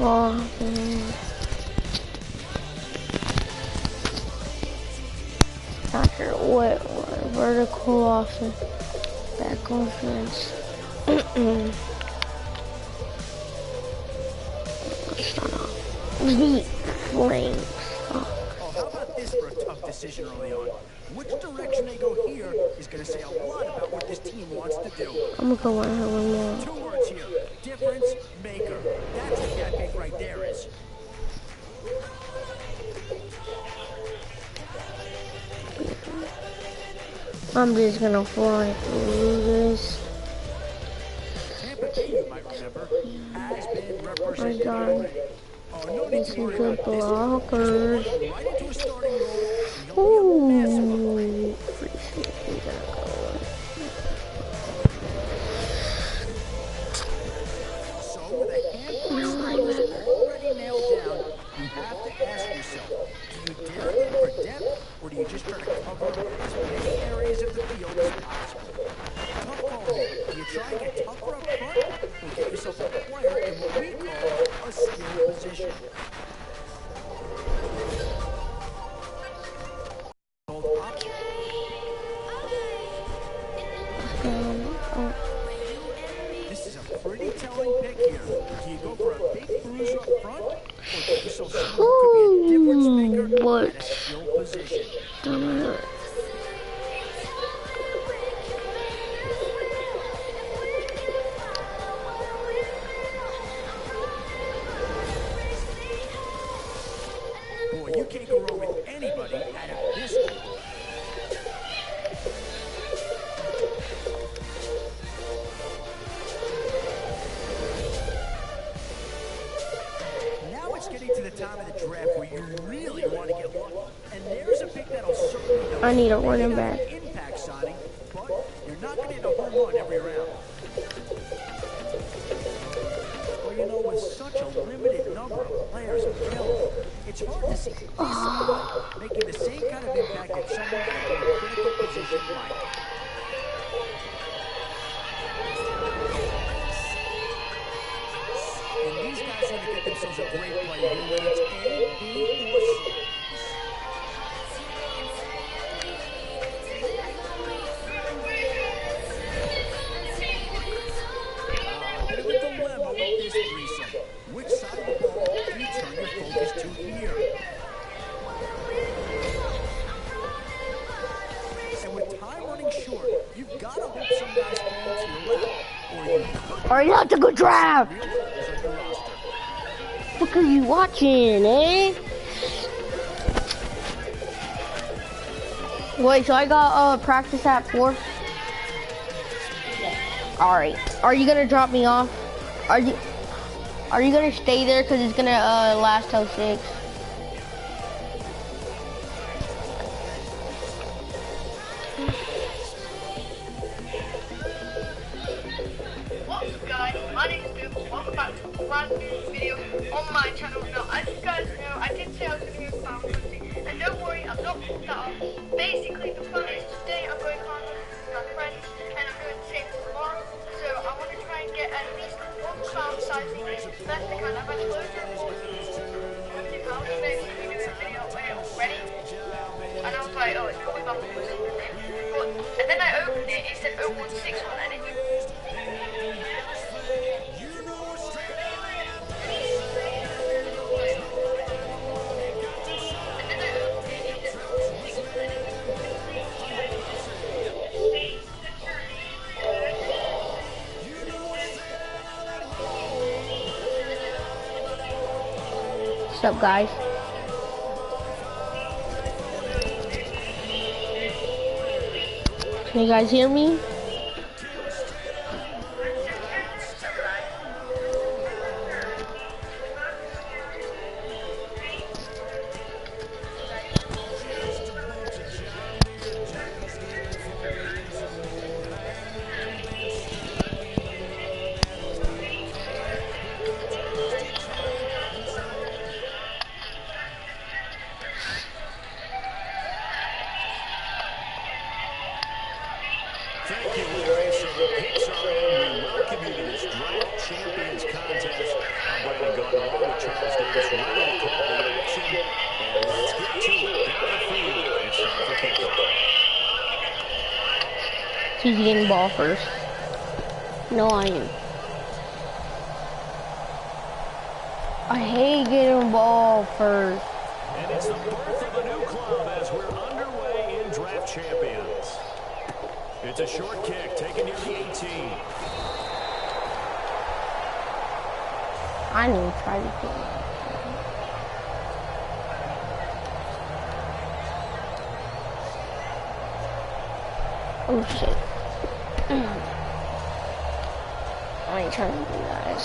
Oh, after what vertical offense, back offense. The flames. Oh, how about this for a tough decision early on? Which direction they go here is going to say a lot about what this team wants to do. I'm gonna go on here one more. 2 words here: difference maker. That's what that pick right there is. I'm just gonna fly through this. Tampa Bay, you might remember, has been represented God. already. Oh, no need to Some worry good about this. blockers. Right into a starting role, and he'll be a massive upgrade. So, with a handful of starters already nailed down, you have to ask yourself, do you dare go for depth, or do you just try to cover as many areas of the field as possible? Tough call here. Do you try and get tougher up front, or get yourself a player in what we call a skill position? This is a pretty telling pick here. Do you go for a big bruiser up front, or get yourself someone who could be a difference maker at a skill position? Boy, you can't go wrong with anybody out of this group. Now it's getting to the time of the draft where you really want to get lucky. And there's a pick that'll certainly help. I need a running back. Impact signing, but you're not going to hit a home run every round. Well, you know, with such a limited number of players available, it's hard to see this guy making the same kind of impact that someone in a critical position might. And these guys are going to get themselves a great player who needs A, B, or C. Bit of a dilemma with this threesome. Which side of the ball do you turn your focus to here? And with time running short, you've got to hope some guys fall to your left, or you could Alright, that's a good draft. real players on your roster. What are you watching, eh? Wait, so I got practice at 4? Alright. Are you gonna drop me off? Are you gonna stay there because it's gonna last till 6? What's up guys, my name is Luke, welcome back to a brand new video on my channel. Now as you guys know, I did say I was going to go clown hunting, and don't worry, I've not pulled that off. Basically the plan is today I'm going clown hunting with my friends, and I'm doing the same tomorrow, so I want to try and get at least one clown sighting as best I can. I've had loads of £40 today to do a video already, and I was like, oh, it's probably about and then I opened it, it said 0161 and it What's up, guys? Can you guys hear me? Thank you, Larry. So the picks are in. We welcome you to this draft champions contest. I'm Brandon Gaunt along with Charles Davis, ready to call the action. And let's get to it. Down the field. It's time for kickoff. He's getting ball first. No, I am. I hate getting ball first. And it's the birth of a new club as we're underway in draft champions. It's a short kick taken near the 18. I need to try to kick. Oh shit. I ain't trying to do that.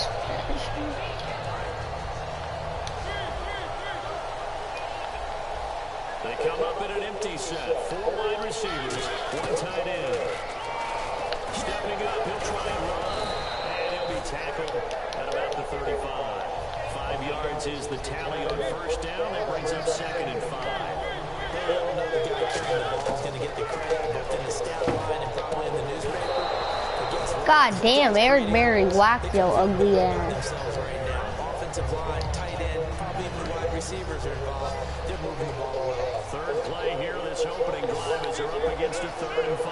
They come up in an empty set. 4 wide receivers, 1 tight end. Stepping up, he'll try and run. And he'll be tackled at about the 35. 5 yards is the tally on first down. That brings up 2nd and 5. They all know the guy carrying the ball is going to get the credit, both in the stat line and probably in the newspaper. God damn, Eric Berry whacked your ugly ass. Right now. Offensive line, tight end, probably even the wide receivers are involved. They're moving the ball well. Third play here, this opening drive as they're up against a 3rd and 5.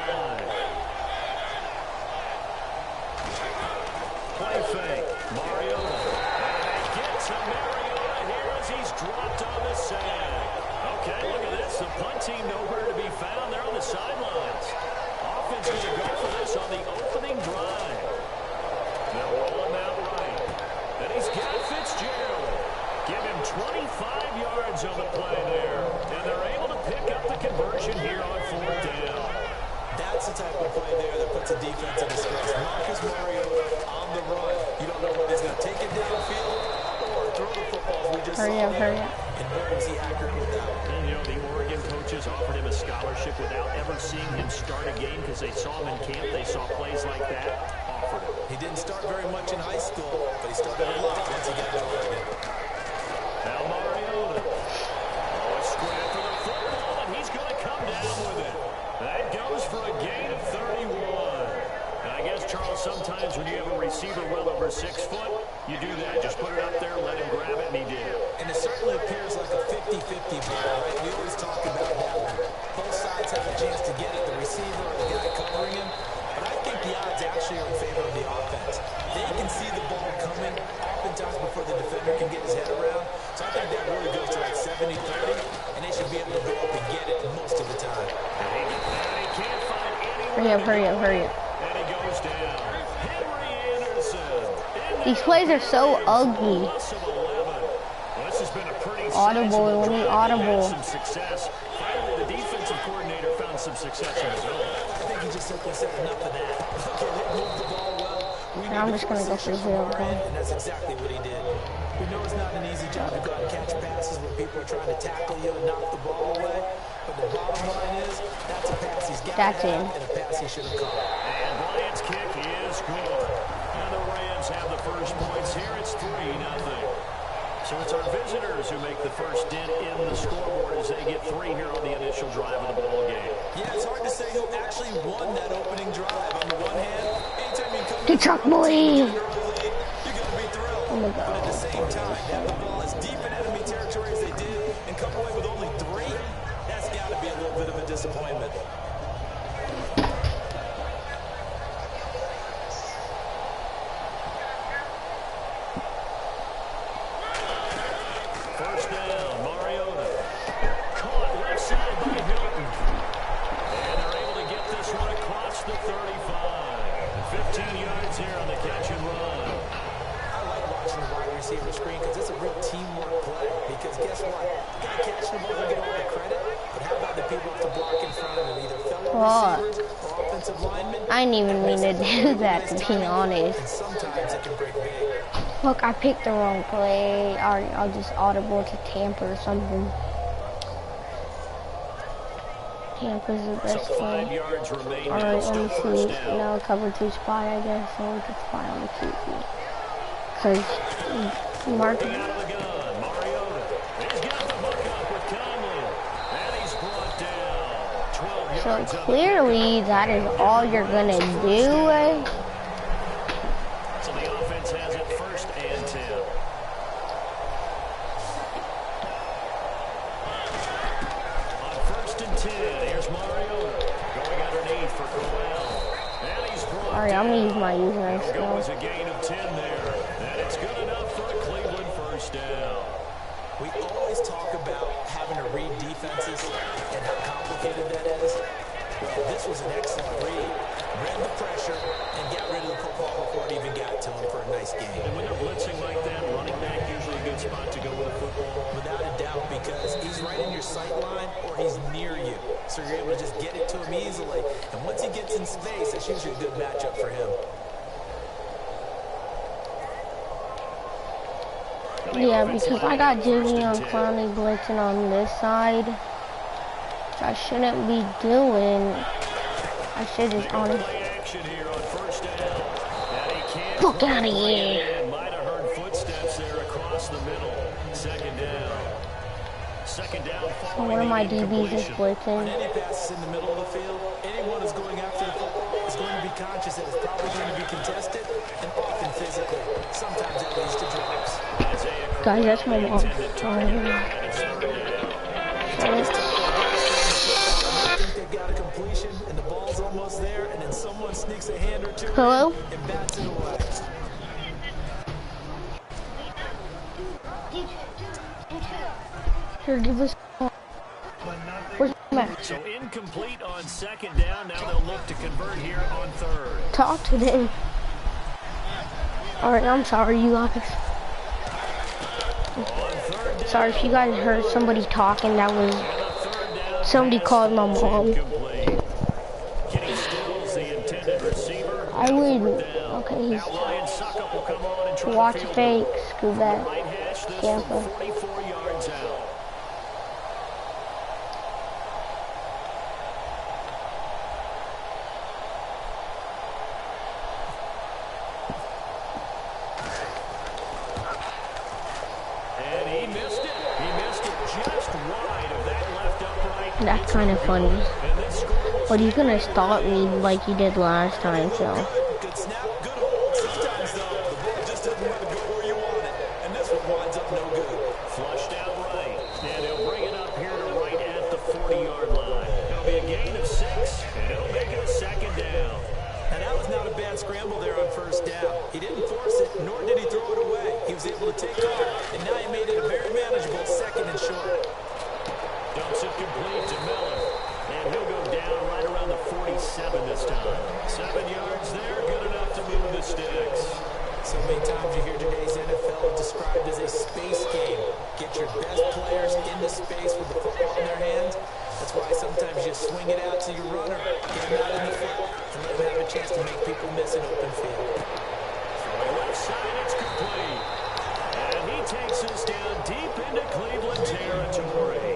Play fake, Mariota. And they get to Mariota here as he's dropped on the sag. Okay, look at this. The punt team nowhere to be found. They're on the sidelines. Offense going to go for this on the opening drive. They'll roll him out right. And he's got Fitzgerald. Give him 25 yards on the play there. And they're able to pick up the conversion here on 4th down. That's the type of play there that puts a defense in distress. Marcus Mariota on the run. You don't know whether he's going to take it downfield or throw the football as we just Hurry saw up, there. hurry up. And where was he accurate with that? And, you know, the Oregon coaches offered him a scholarship without ever seeing him start a game because they saw him in camp. They saw plays like that. Offered him. He didn't start very much in high school, but he started a lot once he got to Oregon. Now Mariota. Oh, a scramble for the football, and he's going to come down with it. That goes for a gain of 31. And I guess, Charles, sometimes when you have a receiver well over 6 foot, you do that. Just put it up there, let him grab it, and he did. And it certainly appears like a 50-50 ball, right? We always talk about that one. Both sides have a chance to get it, the receiver or the guy covering him. But I think the odds actually are in favor of the offense. They can see the ball coming oftentimes before the defender can get his head around. So I think that really goes to like 70-30, and they should be able to go up and get it most of the time. And he can't find anyone. Hurry up, hurry up, hurry up. And he goes down. Henry Anderson. These plays are so ugly. Loss of 11. Well, this has been a pretty Audible, we need audible. some success. Finally, the defensive coordinator found some success on his own. I think he just simply said enough of that. Okay, they moved the ball well. I'm just going to go for the field goal. And that's exactly what he did. We know it's not an easy job to go out and catch passes when people are trying to tackle you and knock the ball away. But the bottom line is, that's a pass he's got That's to in. have and a pass he should have caught. And Bryant's kick is good. And the Rams have the first points here. It's 3-0. So it's our visitors who make the first dent in the scoreboard as they get 3 here on the initial drive of the ball game. Yeah, it's hard to say who actually won that opening drive. On the one hand, anytime you come Good truck, boy. you're going to be thrilled. Oh my But at the God. same time, to have the ball as deep in enemy territory as they did and come away with only 3, that's got to be a little bit of a disappointment. First down, Mariota. Caught left side by Hilton. And they're able to get this one across the 35. 15 yards here on the catch and run. I like watching the wide receiver screen because it's a real teamwork play. Because guess what? The guy catching the ball will get all the credit. But how about the people with the block in front of him? Either fellow receivers or offensive linemen. I didn't even mean to do that, to be honest. And sometimes it can break big. Look, I picked the wrong play. I'll just audible to Tampa or something. Tampa's the best So 5 play. yards remain. Alright, Still let me first see. down. No, cover 2 spot, I guess. So we can spy on the QB. Because Mark. Out of the gun, Mariota. He's got the hook up with Conley. And he's brought down. 12 yards. So clearly that is all you're gonna do. So the offense has it 1st and 10. On 1st and 10, here's Mariota going underneath for Crowell. And he's brought Alright, I'm gonna use my username It'll go as skill. a gain of 10 there. And it's good enough for a Cleveland 1st down. We always talk about having to read defenses and how complicated that is. Well, this was an excellent read. Read the pressure and got rid of the football before it even got to him for a nice game. And when they're blitzing like that, running back usually a good spot to go with a football. Without a doubt, because he's right in your sight line or he's near you. So you're able to just get it to him easily. And once he gets in space, it's usually a good matchup for him. Yeah, because I got Jimmy on Clowney blitzing on this side. Which I shouldn't be doing. I should just honestly. Action here on 1st down. And he can't Fuck out of here. might have heard footsteps there across the middle. 2nd down. 2nd down. So one of my DBs is On blitzing. any passes in the middle of the field, anyone who's going after the football is going to be conscious that it's probably going to be contested and often physically. Sometimes it leads to drops. Guys, that's my mom. Sorry. I think they've got a completion and the ball's almost there, and then someone sneaks a hand or two Hello? and bats it away. Here, give us. Where's my match? So incomplete on 2nd down. Now they'll look to convert here on 3rd. Talk to them. Alright, I'm sorry, you guys. Sorry if you guys heard somebody talking. That was somebody called my mom. I would. Okay, he's watch fake. Screw that. Tampa. That's kind of funny. But he's gonna stop me like he did last time, so. Good snap, good hold. Sometimes, though, the ball just doesn't want to go where you want it. And this one winds up no good. Flushed out right. And he'll bring it up here to right at the 40-yard line. It'll be a gain of 6, and it'll make it a 2nd down. And that was not a bad scramble there on 1st down. He didn't force it, nor did he throw it away. He was able to take off, and now he made it a very manageable 2nd and short. Dumps it complete to Miller. And he'll go down right around the 47 this time. 7 yards there, good enough to move the sticks. So many times you hear today's NFL described as a space game. Get your best players into space with the football in their hands. That's why sometimes you swing it out to your runner, get him out in the flat, and let him have a chance to make people miss an open field. From left side, it's complete. And he takes us down deep into Cleveland territory.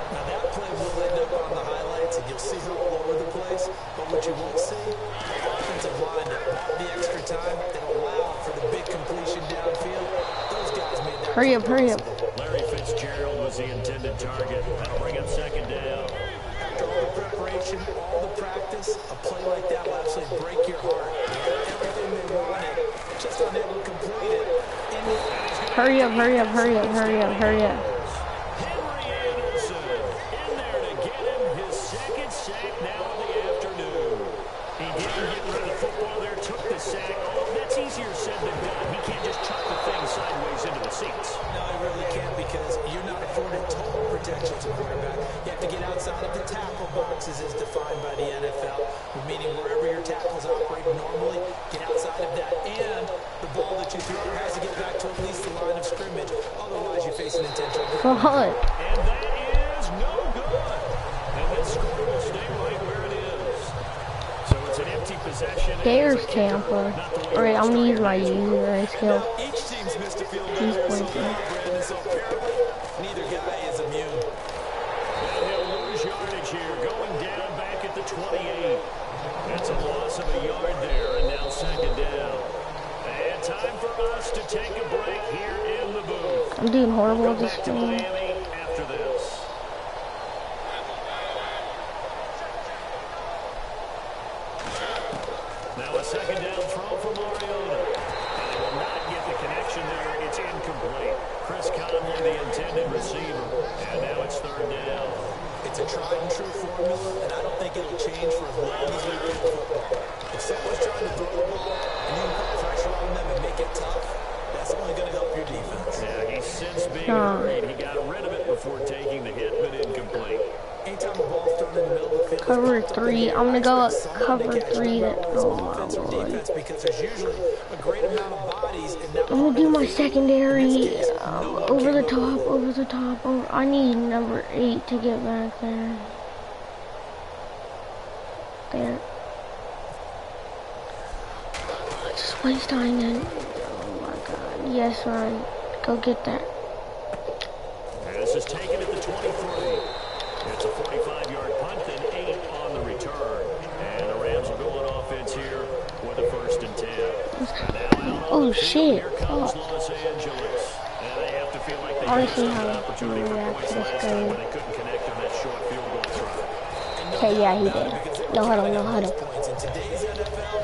Now that play will end up on the highlights, and you'll see her all over the place. But what you won't see, the offensive line that bought the extra time, that allowed for the big completion downfield. Those guys made that. Hurry up, hurry up. Larry Fitzgerald was the intended target. That'll bring up 2nd down. After all the preparation, all the practice, a play like that will absolutely break your heart. They had everything they wanted, just unable to complete it. Hurry up, hurry up, hurry up, hurry up, hurry up. Boxes is defined by the NFL, meaning wherever your tackles operate normally, get outside of that, and the ball that you throw has to get back to at least the line of scrimmage. Otherwise, you face an intentional For what? And that is no good. And this score will stay right where it is. So it's an empty possession. There's Tampa. Alright, I'm gonna use my user skill. Each team's missed a field goal He's there so pointing. far, Brandon, so apparently neither guy is immune. And he'll lose yardage here, going down back at the 28. That's a loss of a yard there, and now 2nd down. And time for us to take a break here in the booth. I'm doing horrible We'll at go this back to game. Miami after this. Mariota. And they will not get the connection there. It's incomplete. Chris Conley, the intended receiver. And now it's third down. It's a tried-and-true formula, and I don't think it'll change for as long as we play football. If someone's trying to throw the ball, and you can put pressure on them and make it tough, that's only going to help your defense. Yeah, he's since being hurried. He got rid of it before taking the hit, but incomplete. Anytime the ball's thrown in the middle of the field, Cover 3. I'm gonna go cover 3. Oh my lord. because there's usually a great amount of bodies, and now I'm gonna do my secondary over the top, over the top. Oh, I need number 8 to get back there. There. Just waste time then. Oh my god. Yes, Ryan. Go get that. And this is taken at the 23. It's a 45-yard punt and 8 on the return. And the Rams will go on offense here with a 1st and 10. And now Oh shit. here comes Los Angeles. And they have to feel like they I wanna had see an how opportunity he for reacts points to this last time game. when they couldn't connect on that short field goal try. Okay, yeah, he did. No huddle, no huddle.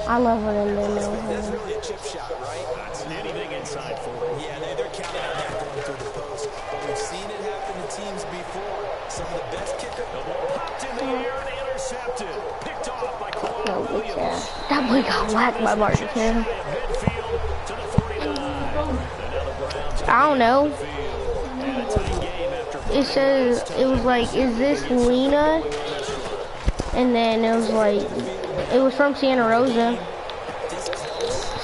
I love when they no that's huddle. really a chip shot, right? That's anything inside 4. Yeah, they're counting on that going through the post. But we've seen it happen to teams before. Some of the best kickers. The ball popped in the air and intercepted. Picked off by Kawhi No, Williams. bitch ass. That boy got whacked by Martin Kim. Midfield to the 49. And now the Browns I don't know. and a tight game after It says, it was like, is this Lena? And then it was like, it was from Santa Rosa.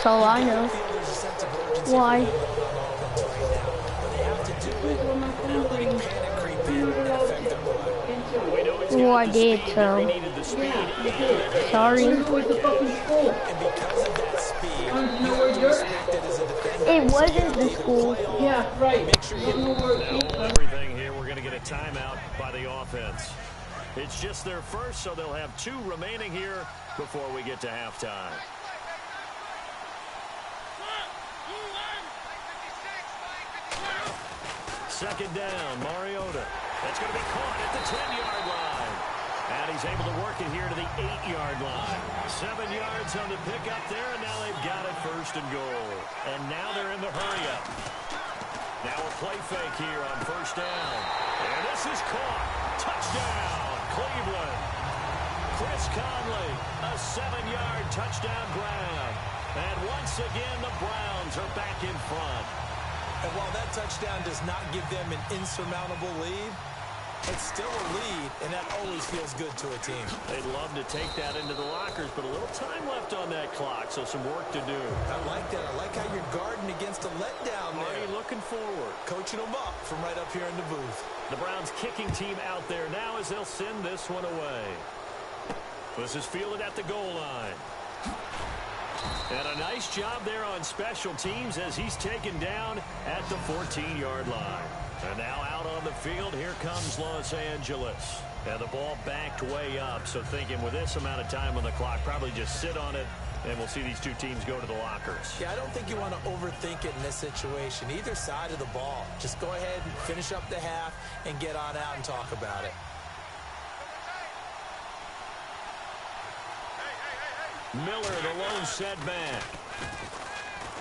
So I know. Why? Well, I did, so. Sorry. It wasn't the school. Yeah, right. everything here. We're going to get a timeout by the offense. It's just their first, so they'll have 2 remaining here before we get to halftime. Second down, Mariota. That's going to be caught at the 10-yard line. And he's able to work it here to the 8-yard line. 7 yards on the pickup there, and now they've got it 1st and goal. And now they're in the hurry-up. Now a play fake here on 1st down. And this is caught. Touchdown, Cleveland. Chris Conley, a 7-yard touchdown grab. And once again, the Browns are back in front. And while that touchdown does not give them an insurmountable lead, it's still a lead, and that always feels good to a team. They'd love to take that into the lockers, but a little time left on that clock, so some work to do. I like that. I like how you're guarding against a letdown there. Already looking forward. Coaching them up from right up here in the booth. The Browns kicking team out there now as they'll send this one away. This is fielded at the goal line. And a nice job there on special teams as he's taken down at the 14-yard line. And now out on the field, here comes Los Angeles. And the ball backed way up, so thinking with this amount of time on the clock, probably just sit on it, and we'll see these 2 teams go to the lockers. Yeah, I don't think you want to overthink it in this situation. Either side of the ball. Just go ahead and finish up the half and get on out and talk about it. Miller, the lone setback.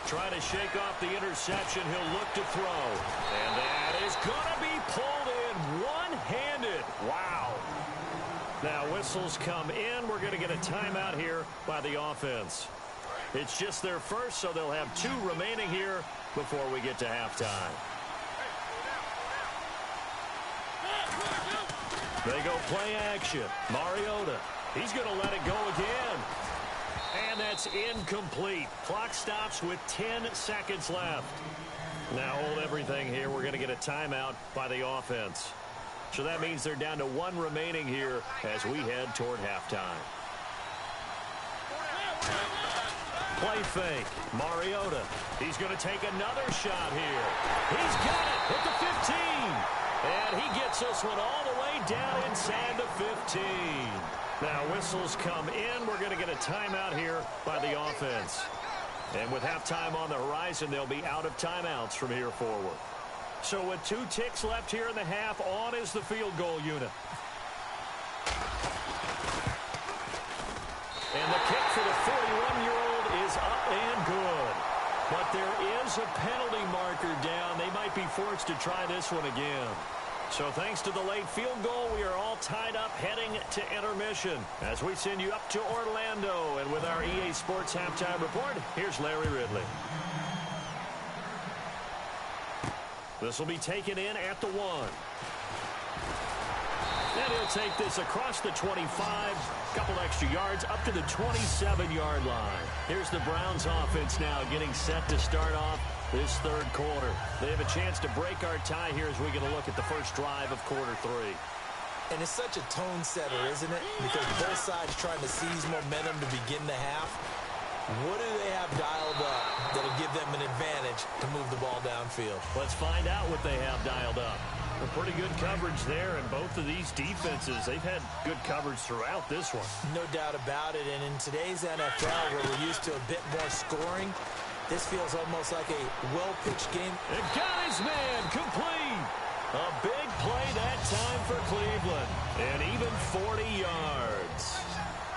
Trying to shake off the interception. He'll look to throw. And that is going to be pulled in one-handed. Wow. Now whistles come in. We're going to get a timeout here by the offense. It's just their first, so they'll have 2 remaining here before we get to halftime. They go play action. Mariota. He's going to let it go again. And that's incomplete. Clock stops with 10 seconds left. Now hold everything here. We're going to get a timeout by the offense. So that means they're down to 1 remaining here as we head toward halftime. Play fake. Mariota. He's going to take another shot here. He's got it at the 15. And he gets this one all the way down inside the 15. Now whistles come in. We're going to get a timeout here by the offense. And with halftime on the horizon, they'll be out of timeouts from here forward. So with 2 ticks left here in the half, on is the field goal unit. And the kick for the 41-year-old is up and good. But there is a penalty marker down. They might be forced to try this one again. So thanks to the late field goal, we are all tied up heading to intermission as we send you up to Orlando. And with our EA Sports Halftime Report, here's Larry Ridley. This will be taken in at the 1. And he'll take this across the 25, couple extra yards up to the 27-yard line. Here's the Browns offense now getting set to start off this third quarter. They have a chance to break our tie here as we get a look at the first drive of quarter 3. And it's such a tone setter, isn't it? Because both sides trying to seize momentum to begin the half. What do they have dialed up that'll give them an advantage to move the ball downfield? Let's find out what they have dialed up. A pretty good coverage there, and both of these defenses, they've had good coverage throughout this one. No doubt about it, and in today's NFL, where we're used to a bit more scoring, this feels almost like a well-pitched game. And got his man complete. A big play that time for Cleveland, and even 40 yards.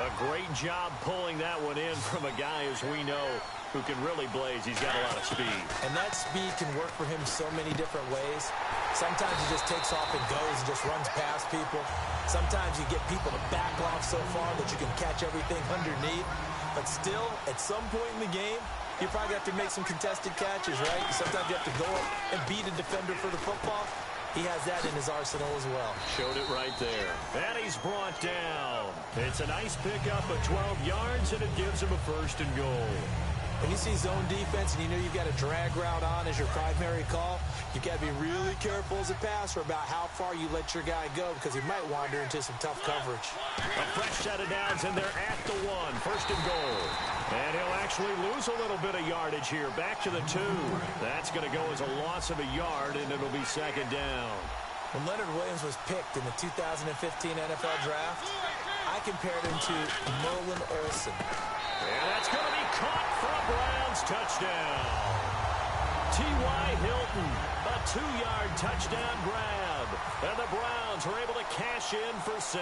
A great job pulling that one in from a guy, as we know, who can really blaze. He's got a lot of speed. And that speed can work for him so many different ways. Sometimes he just takes off and goes and just runs past people. Sometimes you get people to back off so far that you can catch everything underneath. But still, at some point in the game, you probably have to make some contested catches, right? Sometimes you have to go up and beat a defender for the football. He has that in his arsenal as well. Showed it right there. And he's brought down. It's a nice pickup of 12 yards, and it gives him a first and goal. When you see zone defense and you know you've got a drag route on as your primary call, you've got to be really careful as a passer about how far you let your guy go because he might wander into some tough coverage. A fresh set of downs, and they're at the 1. First and goal. And he'll actually lose a little bit of yardage here. Back to the 2. That's going to go as a loss of a yard, and it'll be second down. When Leonard Williams was picked in the 2015 NFL Draft, I compared him to Merlin Olsen. And that's going to be caught for a Browns touchdown. T.Y. Hilton, a 2-yard touchdown grab. And the Browns were able to cash in for 6.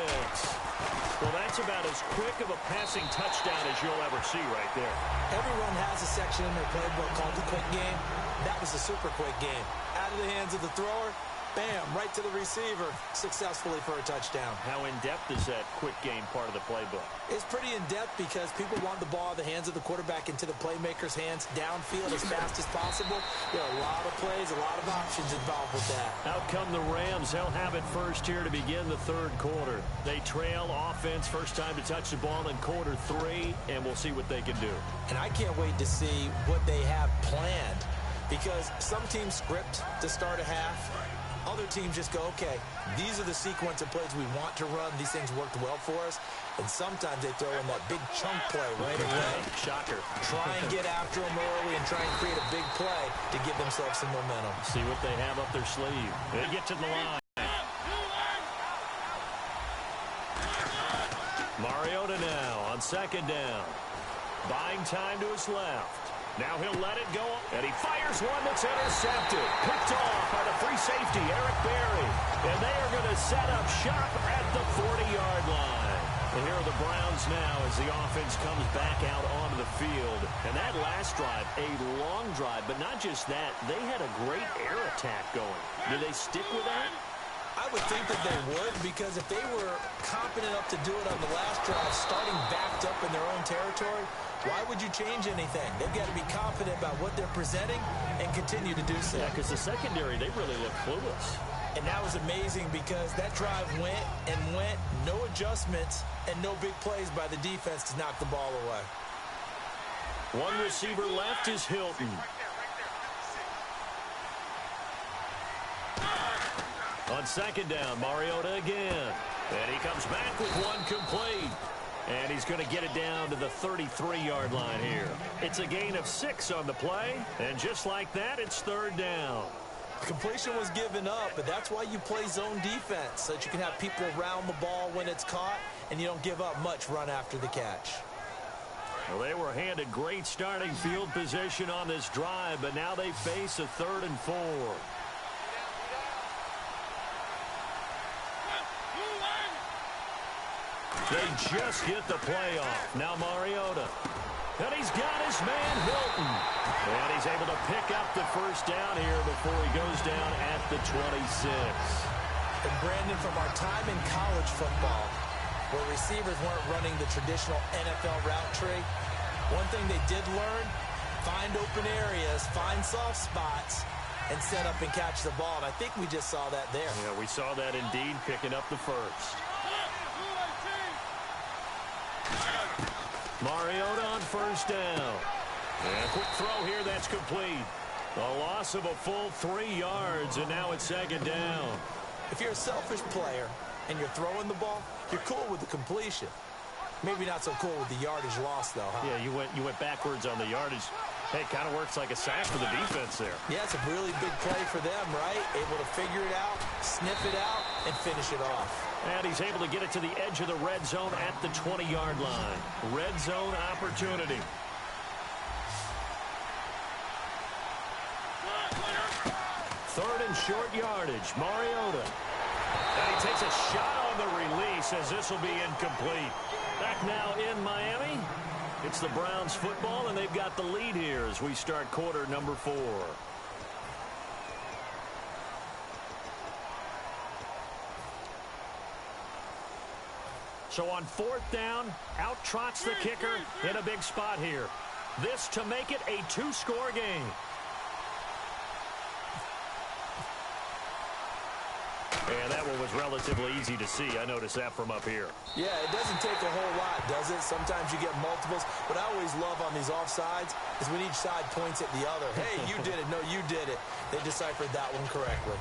Well, that's about as quick of a passing touchdown as you'll ever see right there. Everyone has a section in their playbook called the quick game. That was a super quick game. Out of the hands of the thrower, bam, right to the receiver, successfully for a touchdown. How in-depth is that quick game part of the playbook? It's pretty in-depth because people want the ball out of the hands of the quarterback into the playmaker's hands downfield as fast as possible. There are a lot of plays, a lot of options involved with that. Out come the Rams. They'll have it first here to begin the third quarter. They trail offense, first time to touch the ball in quarter 3, and we'll see what they can do. And I can't wait to see what they have planned because some teams script to start a half. Other teams just go, okay, these are the sequence of plays we want to run. These things worked well for us. And sometimes they throw in that big chunk play right away. Shocker. Try and get after them early and try and create a big play to give themselves some momentum. See what they have up their sleeve. They get to the line. Mariota now on second down. Buying time to his left. Now he'll let it go, and he fires one that's intercepted. Picked off by the free safety, Eric Berry. And they are going to set up shop at the 40-yard line. And here are the Browns now as the offense comes back out onto the field. And that last drive, a long drive, but not just that. They had a great air attack going. Do they stick with that? I would think that they would because if they were confident enough to do it on the last drive, starting backed up in their own territory, why would you change anything? They've got to be confident about what they're presenting and continue to do so. Yeah, because the secondary, they really look clueless. And that was amazing because that drive went and went, no adjustments, and no big plays by the defense to knock the ball away. One receiver left is Hilton. On second down, Mariota again. And he comes back with one complete. And he's going to get it down to the 33-yard line here. It's a gain of 6 on the play. And just like that, it's third down. Completion was given up, but that's why you play zone defense, so that you can have people around the ball when it's caught, and you don't give up much run after the catch. Well, they were handed great starting field position on this drive, but now they face a 3rd and 4. They just get the play off. Now Mariota. And he's got his man, Hilton. And he's able to pick up the first down here before he goes down at the 26. And Brandon, from our time in college football, where receivers weren't running the traditional NFL route tree, one thing they did learn, find open areas, find soft spots, and set up and catch the ball. And I think we just saw that there. Yeah, we saw that indeed, picking up the first. Mariota on first down. And a quick throw here, that's complete. A loss of a full 3 yards, and now it's second down. If you're a selfish player and you're throwing the ball, you're cool with the completion. Maybe not so cool with the yardage loss, though, huh? Yeah, you went backwards on the yardage. Hey, it kind of works like a sack for the defense there. Yeah, it's a really big play for them, right? Able to figure it out, sniff it out, and finish it off. And he's able to get it to the edge of the red zone at the 20-yard line. Red zone opportunity. Third and short yardage, Mariota. And he takes a shot on the release as this will be incomplete. Back now in Miami. It's the Browns football, and they've got the lead here as we start quarter number 4. So on fourth down, out trots the kicker in a big spot here. This to make it a 2-score game. And that one was relatively easy to see. I noticed that from up here. Yeah, it doesn't take a whole lot, does it? Sometimes you get multiples. What I always love on these offsides is when each side points at the other. Hey, you did it. No, you did it. They deciphered that one correctly.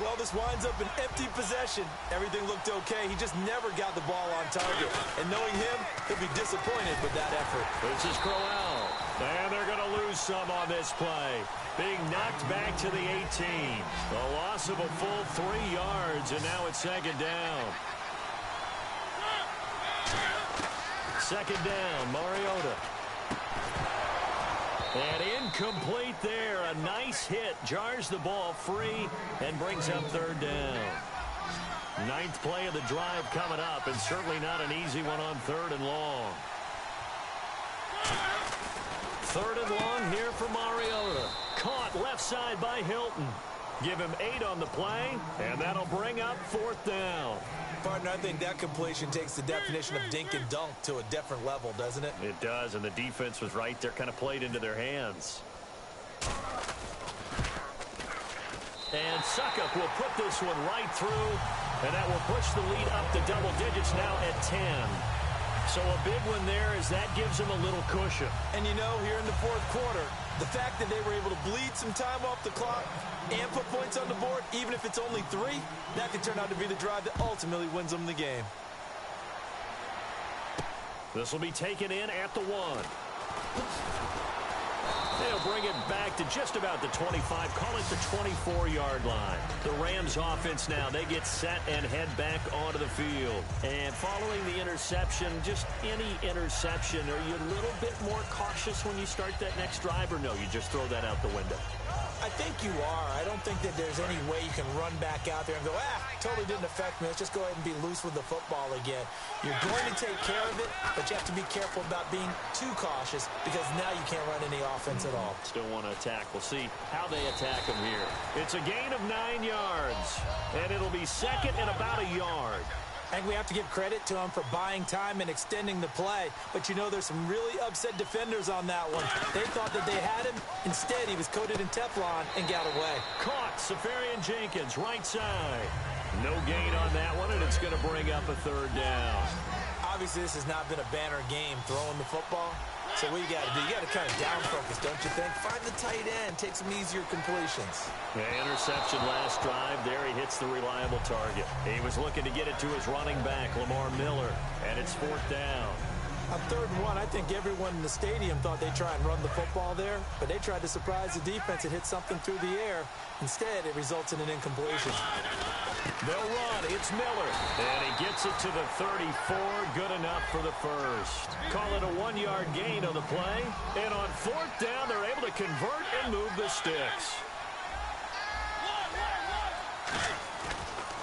Well, this winds up an empty possession. Everything looked okay. He just never got the ball on target. And knowing him, he'll be disappointed with that effort. This is Crowell. And they're going to lose some on this play. Being knocked back to the 18. A loss of a full 3 yards, and now it's second down. Second down, Mariota. And incomplete there. A nice hit. Jars the ball free and brings up third down. 9th play of the drive coming up, and certainly not an easy one on third and long. Third and long here for Mariota. Caught left side by Hilton. Give him 8 on the play, and that'll bring up fourth down. Partner, I think that completion takes the definition of dink and dunk to a different level, doesn't it? It does, and the defense was right there, kind of played into their hands. And Suckup will put this one right through, and that will push the lead up to double digits now at 10. So a big one there as that gives them a little cushion. And you know, here in the fourth quarter, the fact that they were able to bleed some time off the clock and put points on the board, even if it's only 3, that could turn out to be the drive that ultimately wins them the game. This will be taken in at the 1. They'll bring it back to just about the 25, call it the 24-yard line. The Rams offense now, they get set and head back onto the field. And following the interception, just any interception, are you a little bit more cautious when you start that next drive, or no, you just throw that out the window? I think you are. I don't think that there's any way you can run back out there and go, totally didn't affect me. Let's just go ahead and be loose with the football again. You're going to take care of it, but you have to be careful about being too cautious because now you can't run any offense at all. Still want to attack. We'll see how they attack him here. It's a gain of 9 yards, and it'll be second and about a yard. I think we have to give credit to him for buying time and extending the play. But, you know, there's some really upset defenders on that one. They thought that they had him. Instead, he was coated in Teflon and got away. Caught. Safarian Jenkins, right side. No gain on that one, and it's going to bring up a third down. Obviously, this has not been a banner game throwing the football. So what you got to do, you got to kind of down focus, don't you think? Find the tight end, take some easier completions. Yeah, interception last drive. There he hits the reliable target. He was looking to get it to his running back, Lamar Miller, and it's fourth down. On 3rd and 1, I think everyone in the stadium thought they'd try and run the football there, but they tried to surprise the defense and hit something through the air. Instead, it results in an incompletion. They'll run. It's Miller. And he gets it to the 34. Good enough for the first. Call it a 1-yard gain on the play. And on fourth down, they're able to convert and move the sticks.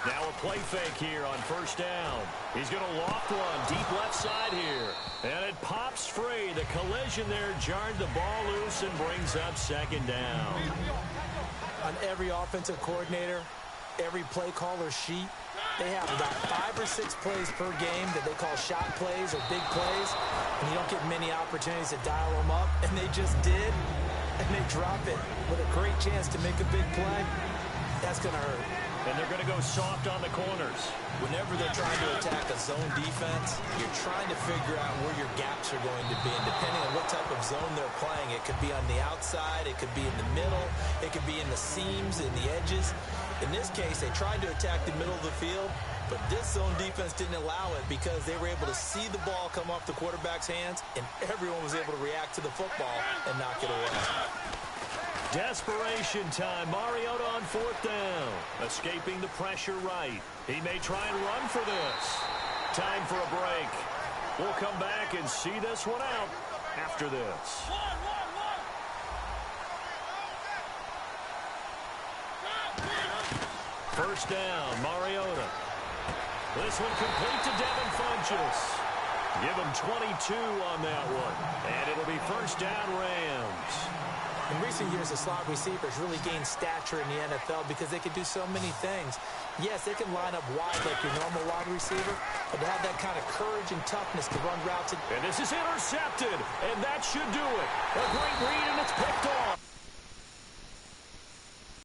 Now a play fake here on first down. He's going to loft one deep left side here. And it pops free. The collision there jarred the ball loose and brings up second down. On every offensive coordinator, every play caller sheet, they have about 5 or 6 plays per game that they call shot plays or big plays. And you don't get many opportunities to dial them up. And they just did. And they drop it with a great chance to make a big play. That's going to hurt. And they're going to go soft on the corners. Whenever they're trying to attack a zone defense, you're trying to figure out where your gaps are going to be. And depending on what type of zone they're playing, it could be on the outside, it could be in the middle, it could be in the seams, in the edges. In this case, they tried to attack the middle of the field, but this zone defense didn't allow it because they were able to see the ball come off the quarterback's hands, and everyone was able to react to the football and knock it away. Desperation time. Mariota on fourth down. Escaping the pressure right. He may try and run for this. Time for a break. We'll come back and see this one out after this. First down, Mariota. This one complete to Devin Funchess. Give him 22 on that one. And it'll be first down, Rams. In recent years, the slot receivers really gained stature in the NFL because they can do so many things. Yes, they can line up wide like your normal wide receiver, but to have that kind of courage and toughness to run routes. And this is intercepted, and that should do it. A great read, and it's